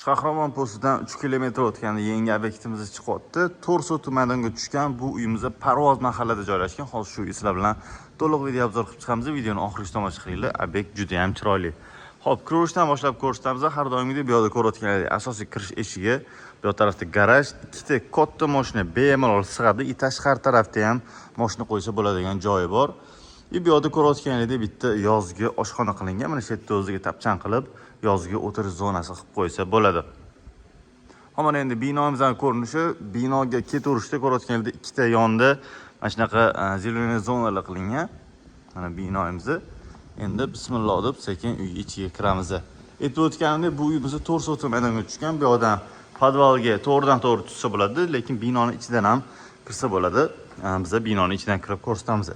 Qahramon postidan 3 kilometr o'tganda yangi obyektimiz chiqyapti. To'rso tumaniga tushgan bu uyimiz Parvoz mahallada joylashgan. Hozir shu sizlar bilan to'liq video obzor qilib chiqamiz. Videoni oxirigacha tomosha qilinglar. Obyekt juda ham chiroyli. Xo'p, kirishdan boshlab ko'rsatamiz. Har doimgidek bu yerda ko'rayotganingizdek asosiy kirish eshigi, bu tarafda garaj, ikkita katta mashina bemalol sig'adi. Tashqari tarafda ham mashina qo'ysa bo'ladigan joyi bor. Bu yerda ko'rayotganingizdek bitta yozgi oshxona qilingan. Mana shu yerda o'ziga tapchan qilib yozgi o'tirish zonasi qilib qo'ysa bo'ladi. Mana endi binomizning ko'rinishi, binoga ketaverishda ko'rayotganingizdek ikkita yonda mana shunaqa zeleniy zonalar qilingan. Mana binomiz. Endi bismillah deb sekin uy ichiga kiramiz. Aytib o'tganimdek, bu uyimiz to'rso tumaniga tushgan. Bu yerdan podvalga to'g'ridan-to'g'ri tushsa bo'ladi, lekin binoning ichidan ham kirsa bo'ladi. Biz binoning ichidan kirib ko'rsatamiz.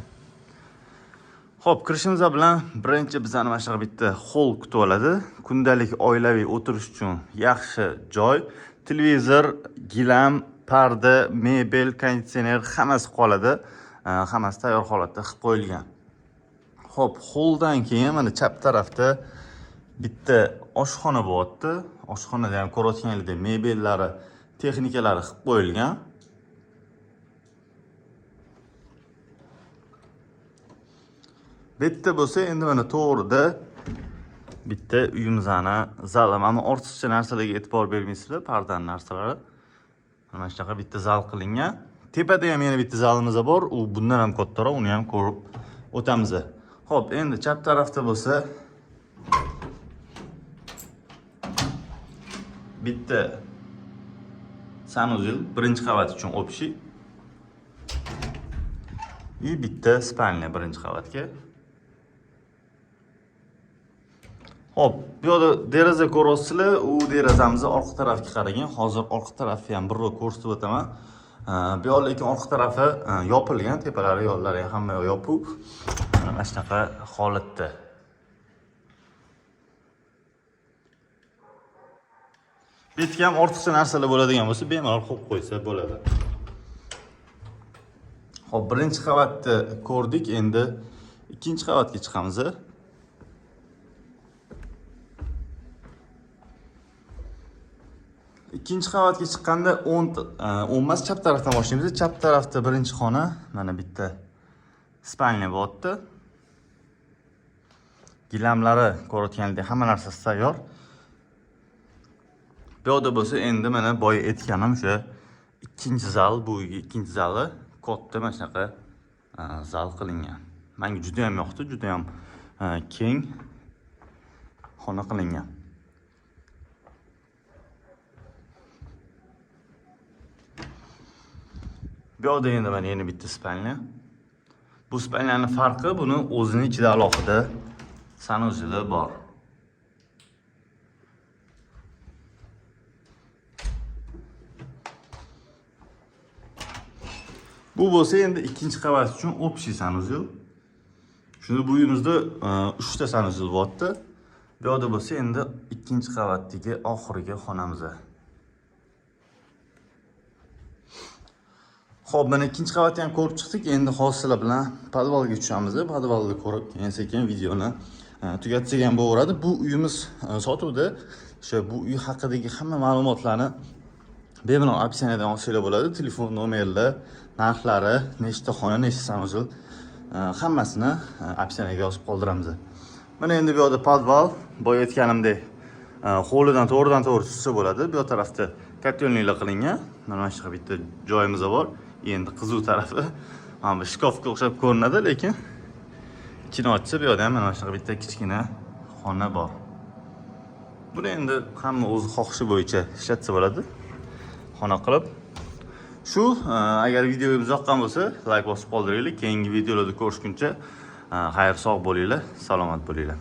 Xo'p, kirishimiz bilan birinchi bizani mana shu bitta hol kutib oladi. Kundalik oilaviy o'tirish uchun yaxshi joy. Televizor, gilam, parda, mebel, konditsioner hammasi qoladi. Hammasi tayyor holatda qilib qo'yilgan. Xo'p, holdan keyin mana chap tarafda bitta oshxona bo'lyapti. Oshxonada ham ko'rayotganingizdek mebellari, texnikalari qilib qo'yilgan. Bitta bo'lsa, endi mana to'g'rida bitta uyimizning zali. Mana ortiqcha narsalarga e'tibor bermaysizlar, pardaning narsalari. Mana shunaqa bitta zal qilingan. Tepada ham yana bitta zalimiz bor, u bundan ham kattaroq, uni ham ko'rib o'tamiz. Xo'p, endi chap tarafda bo'lsa bitta sanuzel birinchi qavat uchun общий. Bitta spalnya birinchi qavatga. Xo'p, bu yerda deraza ko'rasizlar, u derazamizni orqa tarafiga qaragan. Hozir orqa tarafni ham birga ko'rsatib o'taman. Bu yerda lekin orqa tarafi yopilgan, tepalari, yo'llari hamma yopiq. Mana shunaqa holatda. Bu yerga ham ortiqcha narsalar bo'ladigan bo'lsa, bemalol qo'yib qo'ysa bo'ladi. Xo'p, birinchi qavatni ko'rdik, endi ikkinchi qavatga chiqamiz. Ikkinchi qavatga chiqqanda 10 emas, chap tarafdan boshlaymiz. Chap tarafda birinchi xona, mana bitta spalnya bo'lyapti. Gilamlari ko'rayotganingizda hamma narsasi tayyor. Bu yerda bo'lsa, endi mana boya aytganim o'sha ikkinchi zal, bu uyga ikkinchi zali katta mana shunaqa zal qilingan. Menga juda ham yoqdi, juda ham keng xona qilingan. Bu yerda endi mana yana bitta spalnya. Bu spalyaning farqi, buni o'zining ichida alohida sanuzeli bor. Bu bo'lsa endi ikkinchi qavat uchun общий sanuzel. Shunda bu uyimizda 3 ta sanuzel bo'lyapti. Bu yerda bo'lsa endi ikkinchi qavatdagi oxirgi xonamiz. Xo'p, mana ikkinchi qavatni ham ko'rib chiqdik. Endi hozirlar bilan podvalga tushamiz. Podvalda ko'rib, keyin videoni tugatsak ham bo'laveradi. Bu uyimiz sotuvda. O'sha bu uy haqidagi hamma ma'lumotlarni bemalol opsiyadan olsanglar bo'ladi. Telefon nomerlar, narxlari, nechta xona, nechta sanuzel hammasini opsiyaga yozib qoldiramiz. Mana endi bu yerda podval, boya aytganimdek, holidan to'g'ridan-to'g'ri tushsa bo'ladi. Bu tarafda kotelnilar qilingan. Mana shu bitta joyimiz bor. Endi qizuv tarafi mana bu shkafga o'xshab ko'rinadi, lekin ichini ochsa bu yerda ham mana shu bitta kichkina xona bor. Buni endi hamma o'z xohishi bo'yicha ishlatsa bo'ladi. Xona qilib. Shu, agar videomiz yoqqan bo'lsa, like bosib qoldiringlar. Keyingi videolarda ko'rishguncha xayr, sog' bo'linglar, salomat bo'linglar.